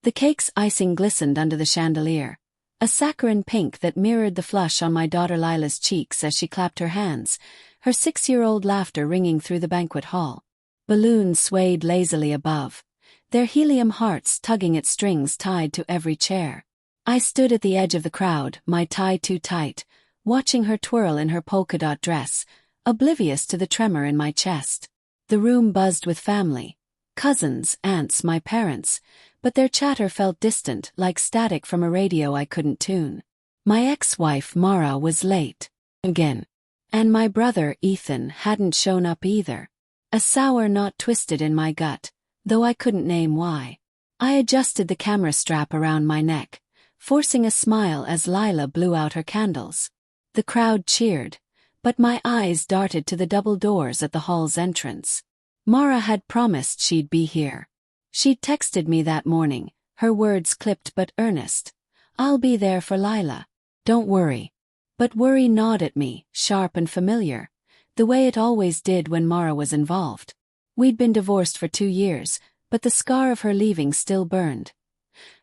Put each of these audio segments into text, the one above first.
The cake's icing glistened under the chandelier, a saccharine pink that mirrored the flush on my daughter Lila's cheeks as she clapped her hands, her 6-year-old laughter ringing through the banquet hall. Balloons swayed lazily above, their helium hearts tugging at strings tied to every chair. I stood at the edge of the crowd, my tie too tight, watching her twirl in her polka-dot dress, oblivious to the tremor in my chest. The room buzzed with family, cousins, aunts, my parents, but their chatter felt distant, like static from a radio I couldn't tune. My ex-wife Mara was late. Again. And my brother Ethan hadn't shown up either. A sour knot twisted in my gut, though I couldn't name why. I adjusted the camera strap around my neck, forcing a smile as Lila blew out her candles. The crowd cheered, but my eyes darted to the double doors at the hall's entrance. Mara had promised she'd be here. She'd texted me that morning, her words clipped but earnest. "I'll be there for Lila. Don't worry." But worry gnawed at me, sharp and familiar, the way it always did when Mara was involved. We'd been divorced for 2 years, but the scar of her leaving still burned.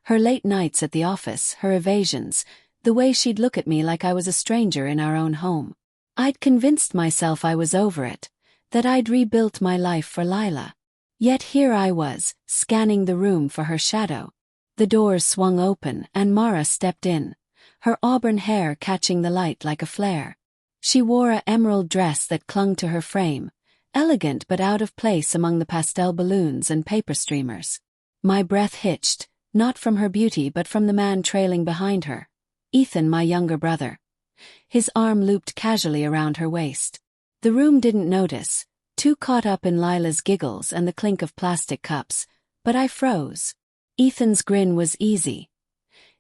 Her late nights at the office, her evasions, the way she'd look at me like I was a stranger in our own home. I'd convinced myself I was over it, that I'd rebuilt my life for Lila. Yet here I was, scanning the room for her shadow. The doors swung open and Mara stepped in, her auburn hair catching the light like a flare. She wore an emerald dress that clung to her frame, elegant but out of place among the pastel balloons and paper streamers. My breath hitched, not from her beauty but from the man trailing behind her. Ethan, my younger brother. His arm looped casually around her waist. The room didn't notice, too caught up in Lila's giggles and the clink of plastic cups, but I froze. Ethan's grin was easy,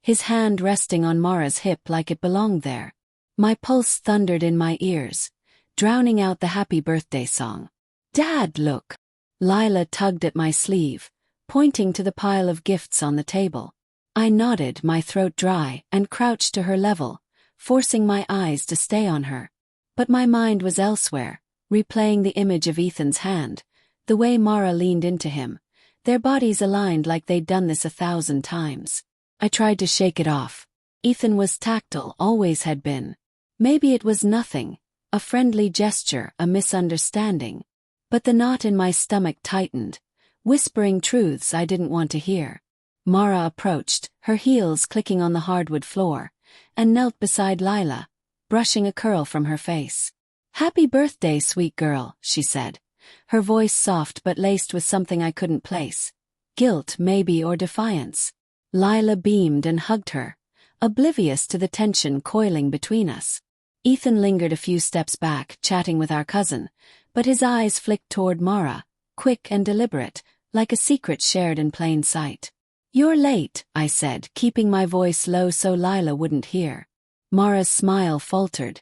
his hand resting on Mara's hip like it belonged there. My pulse thundered in my ears, drowning out the happy birthday song. "Dad, look!" Lila tugged at my sleeve, pointing to the pile of gifts on the table. I nodded, my throat dry, and crouched to her level, forcing my eyes to stay on her. But my mind was elsewhere, replaying the image of Ethan's hand, the way Mara leaned into him, their bodies aligned like they'd done this 1,000 times. I tried to shake it off. Ethan was tactile, always had been. Maybe it was nothing, a friendly gesture, a misunderstanding. But the knot in my stomach tightened, whispering truths I didn't want to hear. Mara approached, her heels clicking on the hardwood floor, and knelt beside Lila, brushing a curl from her face. "Happy birthday, sweet girl," she said, her voice soft but laced with something I couldn't place. Guilt, maybe, or defiance. Lila beamed and hugged her, oblivious to the tension coiling between us. Ethan lingered a few steps back, chatting with our cousin, but his eyes flicked toward Mara, quick and deliberate, like a secret shared in plain sight. "You're late," I said, keeping my voice low so Lila wouldn't hear. Mara's smile faltered,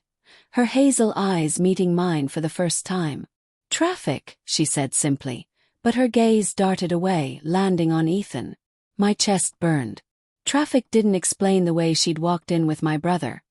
her hazel eyes meeting mine for the first time. "Traffic," she said simply, but her gaze darted away, landing on Ethan. My chest burned. Traffic didn't explain the way she'd walked in with my brother.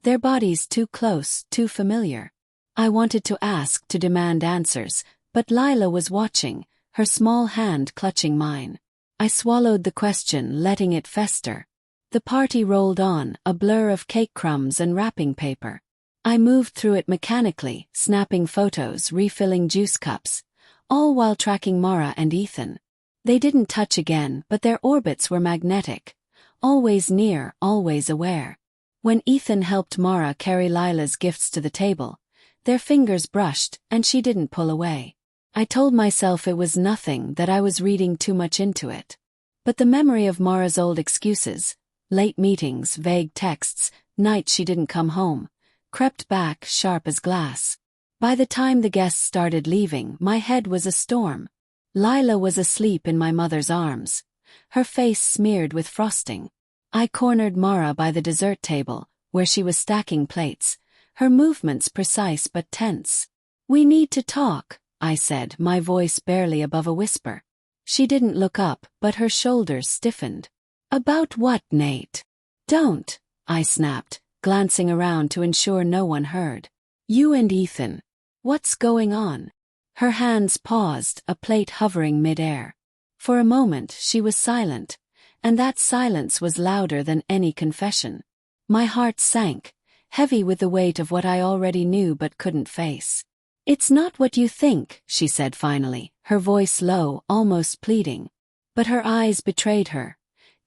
Their bodies too close, too familiar. I wanted to ask, to demand answers, but Lila was watching, her small hand clutching mine. I swallowed the question, letting it fester. The party rolled on, a blur of cake crumbs and wrapping paper. I moved through it mechanically, snapping photos, refilling juice cups, all while tracking Mara and Ethan. They didn't touch again, but their orbits were magnetic, always near, always aware. When Ethan helped Mara carry Lila's gifts to the table, their fingers brushed, and she didn't pull away. I told myself it was nothing, that I was reading too much into it. But the memory of Mara's old excuses, late meetings, vague texts, nights she didn't come home, crept back, sharp as glass. By the time the guests started leaving, my head was a storm. Lila was asleep in my mother's arms, her face smeared with frosting. I cornered Mara by the dessert table, where she was stacking plates, her movements precise but tense. "We need to talk," I said, my voice barely above a whisper. She didn't look up, but her shoulders stiffened. "About what, Nate?" "Don't," I snapped, glancing around to ensure no one heard. "You and Ethan. What's going on?" Her hands paused, a plate hovering mid-air. For a moment she was silent, and that silence was louder than any confession. My heart sank, heavy with the weight of what I already knew but couldn't face. "It's not what you think," she said finally, her voice low, almost pleading. But her eyes betrayed her.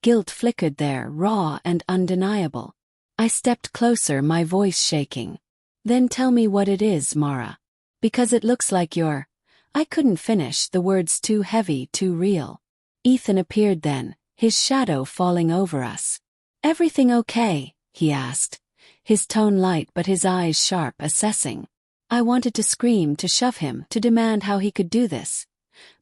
Guilt flickered there, raw and undeniable. I stepped closer, my voice shaking. "Then tell me what it is, Mara. Because it looks like you're—" I couldn't finish, the words too heavy, too real. Ethan appeared then, his shadow falling over us. "Everything okay?" he asked, his tone light but his eyes sharp, assessing. I wanted to scream, to shove him, to demand how he could do this.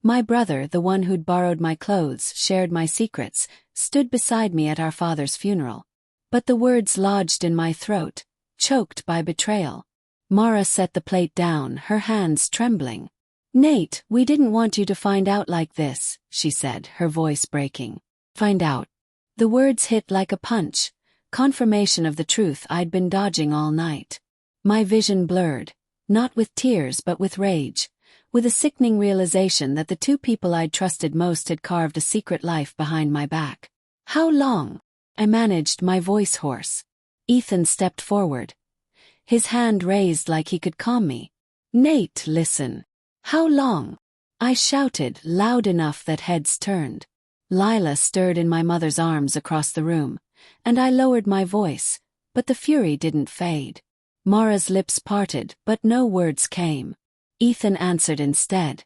My brother, the one who'd borrowed my clothes, shared my secrets, stood beside me at our father's funeral. But the words lodged in my throat, choked by betrayal. Mara set the plate down, her hands trembling. "Nate, we didn't want you to find out like this," she said, her voice breaking. "Find out?" The words hit like a punch, confirmation of the truth I'd been dodging all night. My vision blurred, not with tears but with rage, with a sickening realization that the two people I'd trusted most had carved a secret life behind my back. "How long?" I managed, my voice hoarse. Ethan stepped forward, his hand raised like he could calm me. "Nate, listen. How long?" I shouted, loud enough that heads turned. Lila stirred in my mother's arms across the room, and I lowered my voice, but the fury didn't fade. Mara's lips parted, but no words came. Ethan answered instead,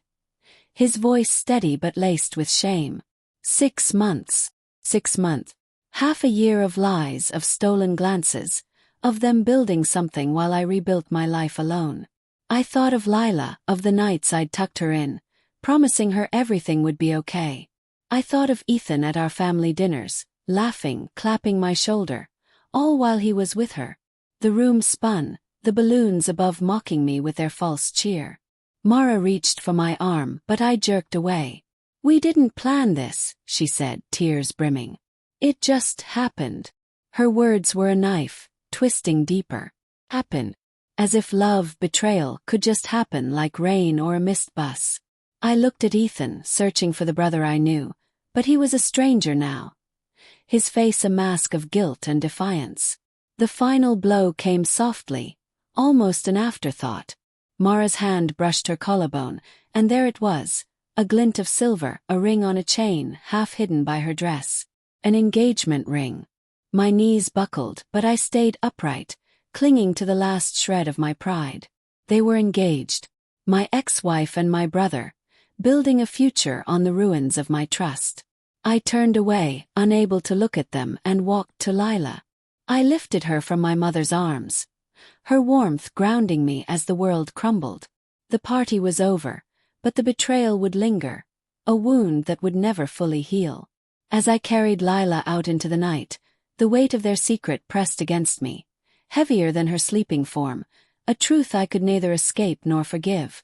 his voice steady but laced with shame. 6 months. 6 months. Half a year of lies, of stolen glances, of them building something while I rebuilt my life alone. I thought of Lila, of the nights I'd tucked her in, promising her everything would be okay. I thought of Ethan at our family dinners, laughing, clapping my shoulder, all while he was with her. The room spun, the balloons above mocking me with their false cheer. Mara reached for my arm, but I jerked away. "We didn't plan this," she said, tears brimming. "It just happened." Her words were a knife, twisting deeper. Happened. As if love, betrayal, could just happen like rain or a mist bus. I looked at Ethan, searching for the brother I knew, but he was a stranger now. His face a mask of guilt and defiance. The final blow came softly, almost an afterthought. Mara's hand brushed her collarbone, and there it was, a glint of silver, a ring on a chain, half hidden by her dress. An engagement ring. My knees buckled, but I stayed upright, clinging to the last shred of my pride. They were engaged, my ex-wife and my brother, building a future on the ruins of my trust. I turned away, unable to look at them, and walked to Lila. I lifted her from my mother's arms, her warmth grounding me as the world crumbled. The party was over, but the betrayal would linger, a wound that would never fully heal. As I carried Lila out into the night, the weight of their secret pressed against me, heavier than her sleeping form, a truth I could neither escape nor forgive.